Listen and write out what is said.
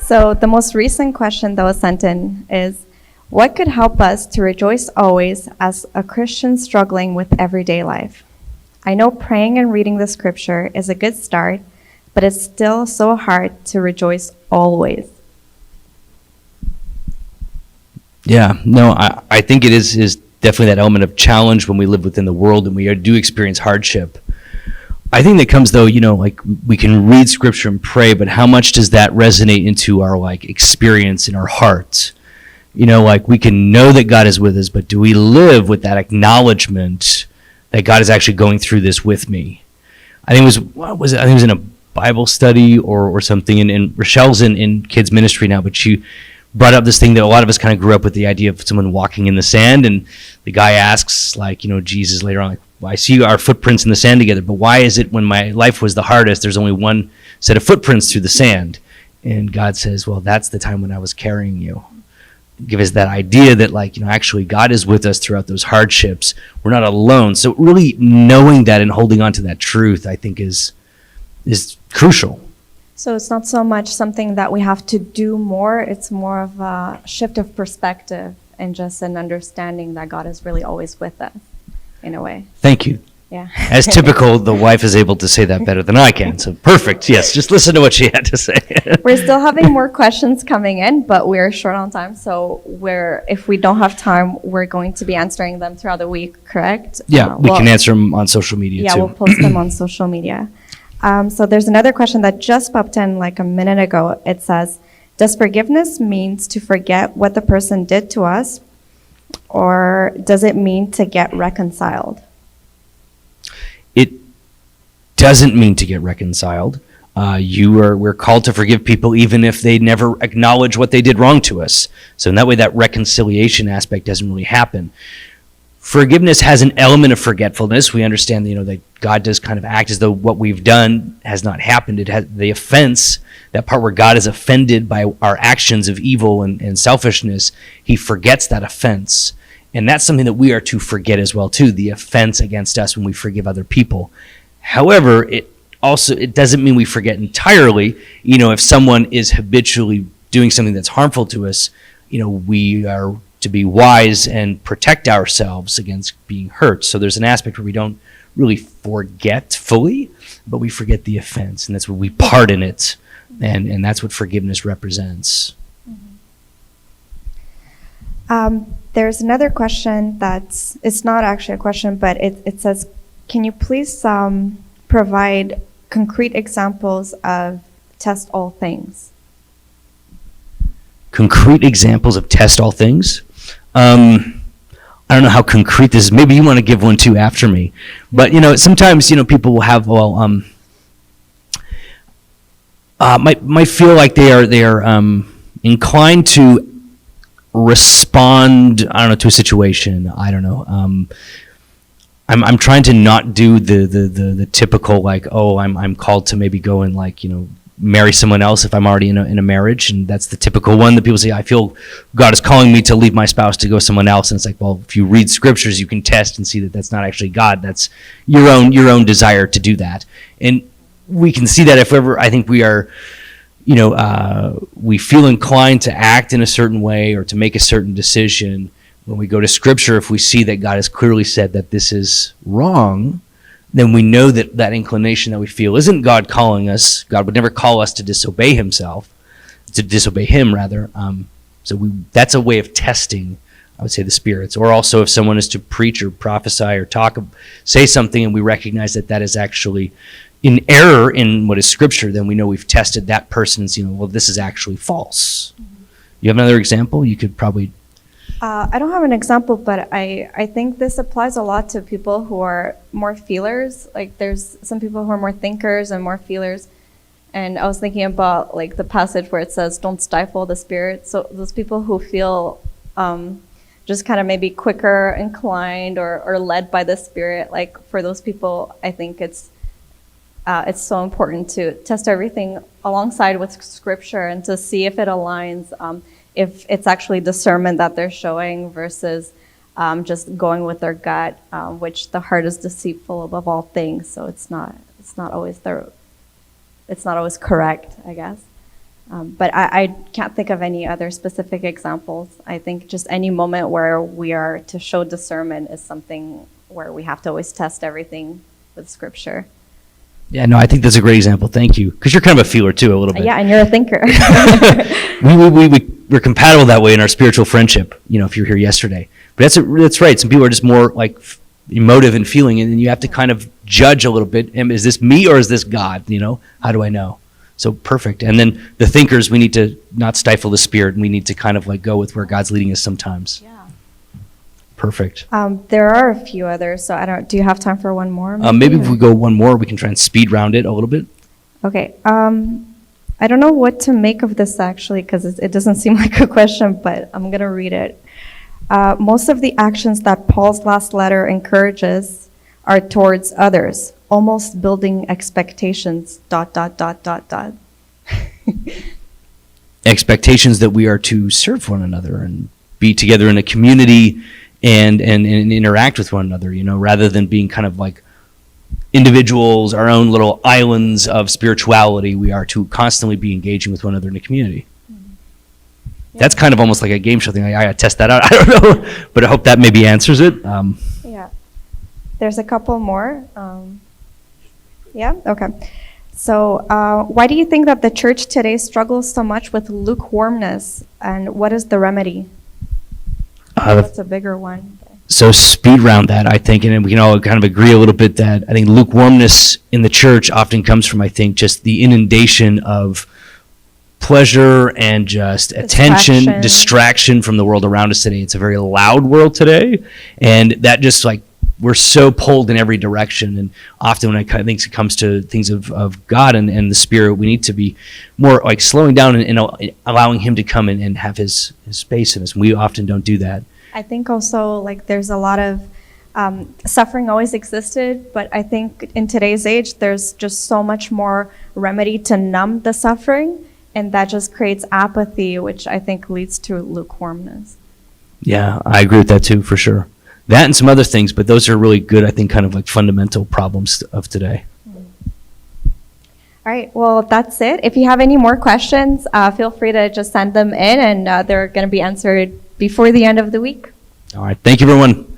So the most recent question that was sent in is, what could help us to rejoice always as a Christian struggling with everyday life? I know praying and reading the scripture is a good start, but it's still so hard to rejoice always. Yeah, no, I think it is definitely that element of challenge when we live within the world and we do experience hardship. I think that comes though, like we can read scripture and pray, but how much does that resonate into our experience in our hearts? Like we can know that God is with us, but do we live with that acknowledgement that God is actually going through this with me? I think it was in a Bible study or something, and Rochelle's in kids ministry now, but she brought up this thing that a lot of us kind of grew up with, the idea of someone walking in the sand, and the guy asks, Jesus later on, well, I see our footprints in the sand together, but why is it when my life was the hardest, there's only one set of footprints through the sand? And God says, well, that's the time when I was carrying you. Give us that idea that actually God is with us throughout those hardships. We're not alone. So really knowing that and holding on to that truth, I think is crucial. So it's not so much something that we have to do more, it's more of a shift of perspective and just an understanding that God is really always with us, in a way. Thank you. Yeah. As typical, the wife is able to say that better than I can. So perfect. Yes, just listen to what she had to say. We're still having more questions coming in, but we're short on time. So if we don't have time, we're going to be answering them throughout the week, correct? Yeah, we can answer them on social media too. Yeah, we'll post them on social media. So there's another question that just popped in like a minute ago. It says, does forgiveness mean to forget what the person did to us, or does it mean to get reconciled? It doesn't mean to get reconciled. We're called to forgive people even if they never acknowledge what they did wrong to us. So in that way, that reconciliation aspect doesn't really happen. Forgiveness has an element of forgetfulness. We understand, that God does kind of act as though what we've done has not happened. It has the offense, that part where God is offended by our actions of evil and selfishness. He forgets that offense. And that's something that we are to forget as well, too, the offense against us when we forgive other people. However, it doesn't mean we forget entirely. If someone is habitually doing something that's harmful to us, we are to be wise and protect ourselves against being hurt. So there's an aspect where we don't really forget fully, but we forget the offense, and that's where we pardon it, and that's what forgiveness represents. There's another question it's not actually a question, but it says, can you please provide concrete examples of test all things? Concrete examples of test all things? I don't know how concrete this is. Maybe you want to give one too after me. But, sometimes, people will have, might feel like they are inclined to respond, to a situation. I don't know. I'm trying to not do the typical, I'm called to maybe go and marry someone else if I'm already in a marriage, and that's the typical one that people say, I feel God is calling me to leave my spouse to go someone else. And it's like, well, if you read scriptures, you can test and see that that's not actually God. That's your own desire to do that. And we can see that if ever I think we are, we feel inclined to act in a certain way or to make a certain decision. When we go to scripture, if we see that God has clearly said that this is wrong, then we know that inclination that we feel isn't God calling us. God would never call us to disobey him rather. That's a way of testing, I would say, the spirits. Or also if someone is to preach or prophesy or say something and we recognize that is actually in error in what is scripture, then we know we've tested that person and seen, well, this is actually false. Mm-hmm. You have another example? You could probably... I don't have an example, but I think this applies a lot to people who are more feelers. There's some people who are more thinkers and more feelers. And I was thinking about the passage where it says, don't stifle the spirit. So those people who feel just kind of maybe quicker inclined or led by the spirit, for those people, I think it's so important to test everything alongside with scripture and to see if it aligns. If it's actually discernment that they're showing versus just going with their gut, which the heart is deceitful above all things. So it's not always correct, I guess. But I can't think of any other specific examples. I think just any moment where we are to show discernment is something where we have to always test everything with Scripture. Yeah, no, I think that's a great example. Thank you. Because you're kind of a feeler too, a little bit. Yeah, and you're a thinker. We're compatible that way in our spiritual friendship, if you're here yesterday. But that's right. Some people are just more like emotive and feeling, and then you have to kind of judge a little bit. Is this me or is this God? How do I know? So perfect. And then the thinkers, we need to not stifle the spirit, and we need to kind of like go with where God's leading us sometimes. Yeah. Perfect. There are a few others, so do you have time for one more? Maybe if we go one more, we can try and speed round it a little bit. Okay. I don't know what to make of this actually, because it doesn't seem like a question, but I'm going to read it. Most of the actions that Paul's last letter encourages are towards others, almost building expectations, ... Expectations that we are to serve one another and be together in a community and interact with one another, rather than being kind of like individuals, our own little islands of spirituality. We are to constantly be engaging with one another in a community. Yeah. That's kind of almost like a game show thing. I gotta test that out. I don't know, but I hope that maybe answers it. Yeah. There's a couple more. Yeah? Okay. So why do you think that the church today struggles so much with lukewarmness, and what is the remedy? That's a bigger one. So speed round that, I think, and we can all kind of agree a little bit that I think lukewarmness in the church often comes from, I think, just the inundation of pleasure and just attention, distraction from the world around us today. It's a very loud world today, and that just like we're so pulled in every direction. And often when I think it comes to things of God and the Spirit, we need to be more like slowing down and allowing Him to come in and have His space in us. We often don't do that. I think also like there's a lot of suffering always existed, but I think in today's age there's just so much more remedy to numb the suffering, and that just creates apathy, which I think leads to lukewarmness. Yeah, I agree with that too, for sure. That and some other things, but those are really good, I think, kind of like fundamental problems of today. All right, well, that's it. If you have any more questions, feel free to just send them in, and they're going to be answered before the end of the week. All right, thank you, everyone.